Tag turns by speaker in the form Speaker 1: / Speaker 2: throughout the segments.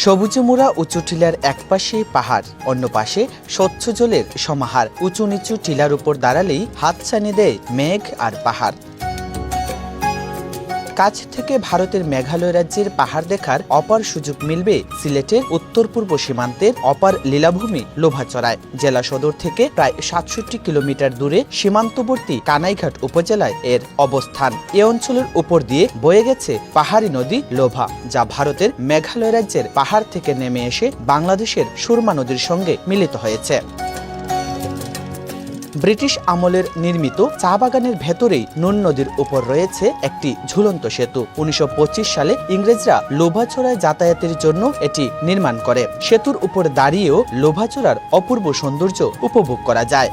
Speaker 1: সবুজে মোড়া উঁচু টিলার এক পাশে পাহাড়, অন্য পাশে স্বচ্ছ জলের সমাহার। উঁচু নিচু টিলার উপর দাঁড়ালেই হাতছানি দেয় মেঘ আর পাহাড়। কাছ থেকে ভারতের মেঘালয় রাজ্যের পাহাড় দেখার অপার সুযোগ মিলবে সিলেটের উত্তর পূর্ব সীমান্তের অপার লীলাভূমি লোভাচড়ায়। জেলা সদর থেকে প্রায় ৬৭ কিলোমিটার দূরে সীমান্তবর্তী কানাইঘাট উপজেলায় এর অবস্থান। এ অঞ্চলের উপর দিয়ে বয়ে গেছে পাহাড়ি নদী লোভা, যা ভারতের মেঘালয় রাজ্যের পাহাড় থেকে নেমে এসে বাংলাদেশের সুরমা নদীর সঙ্গে মিলিত হয়েছে। ব্রিটিশ আমলের নির্মিত চা বাগানের ভেতরেই নুন নদীর উপর রয়েছে একটি ঝুলন্ত সেতু। ১৯২৫ সালে ইংরেজরা লোভাচড়ায় যাতায়াতের জন্য এটি নির্মাণ করে। সেতুর উপর দাঁড়িয়েও লোভাচড়ার অপূর্ব সৌন্দর্য উপভোগ করা যায়।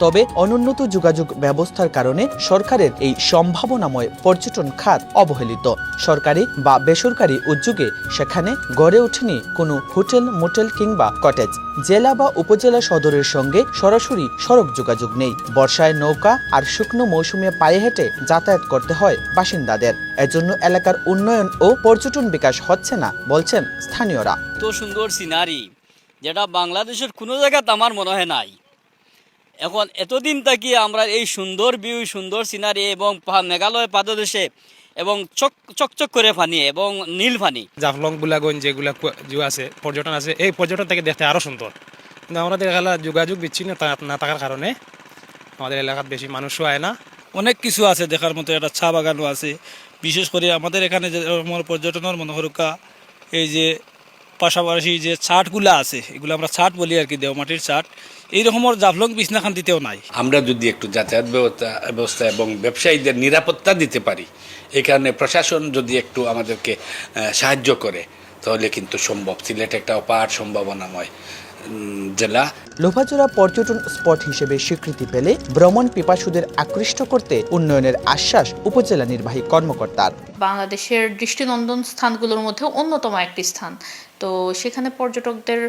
Speaker 1: তবে অনুন্নত যোগাযোগ ব্যবস্থার কারণে সরকারের এই সম্ভাবনাময় পর্যটন খাত অবহেলিত। সরকারি বা বেসরকারি উদ্যোগে সেখানে গড়ে ওঠেনি কোনো হোটেল, মোটেল কিংবা কটেজ। জেলা বা উপজেলা সদরের সঙ্গে সরাসরি সড়ক যোগাযোগ নেই। বর্ষায় নৌকা আর শুকনো মৌসুমে পায়ে হেঁটে যাতায়াত করতে হয় বাসিন্দাদের। এজন্য এলাকার উন্নয়ন ও পর্যটন বিকাশ হচ্ছে না বলছেন স্থানীয়রা।
Speaker 2: তো সুন্দর সিনারি, যেটা বাংলাদেশের কোনো জায়গাতে আমার মনে হয় নাই। এখন এতদিন থাকি আমরা এই সুন্দর ভিউ, সুন্দর সিনারি এবং মেঘালয় পাদদেশে এবং চকচক করে পানি এবং নীল পানি,
Speaker 3: জাফলং বুলাগঞ্জ যেগুলো আছে পর্যটন আছে, এই পর্যটন থেকে দেখতে আরো সুন্দর। কিন্তু আমাদের এলাকা যোগাযোগ বিচ্ছিন্ন না থাকার কারণে আমাদের এলাকার বেশি মানুষও আয় না।
Speaker 4: অনেক কিছু আছে দেখার মতো, একটা চা বাগানও আছে। বিশেষ করে আমাদের এখানে যে পর্যটনের মনোহরকা এই যে পাশাপাশি যে ছাটগুলো আছে, এগুলো আমরা ছাট বলি আর কি, দেওমাটির ছাট। এই রকমের জাফলং বিছনাখান্তিতেও নাই।
Speaker 5: আমরা যদি একটু যাতায়াত ব্যবস্থা এবং ব্যবসায়ীদের নিরাপত্তা দিতে পারি, এই কারণে প্রশাসন যদি একটু আমাদেরকে সাহায্য করে, তাহলে কিন্তু সম্ভব। সিলেট একটা অপার সম্ভাবনাময় জেলা।
Speaker 1: লোভাচড়া পর্যটন স্পট হিসেবে স্বীকৃতি পেলে ভ্রমণ পিপাসুদের আকৃষ্ট করতে উন্নয়নের আশ্বাস উপজেলা নির্বাহী কর্মকর্তার।
Speaker 6: বাংলাদেশের দৃষ্টিনন্দন স্থানগুলোর মধ্যে অন্যতম একটি স্থান। তো সেখানে পর্যটকদের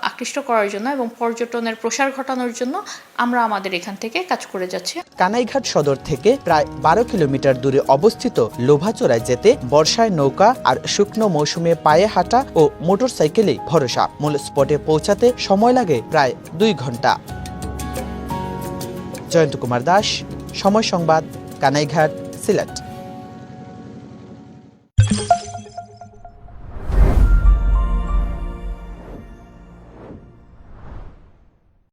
Speaker 6: আকৃষ্ট করার জন্য এবং পর্যটনের প্রসার ঘটানোর জন্য আমরা আমাদের এখান থেকে কাজ করে যাচ্ছি।
Speaker 1: কানাইঘাট সদর থেকে প্রায় ১২ কিলোমিটার দূরে অবস্থিত লোভাচড়ায় যেতে বর্ষায় নৌকা আর শুকনো মৌসুমে পায়ে হাঁটা ও মোটরসাইকেলেই ভরসা। মূল স্পটে পৌঁছাতে সময় লাগে প্রায় ২ ঘন্টা। জয়ন্ত কুমার দাস, সময় সংবাদ, কানাইঘাট, সিলেট।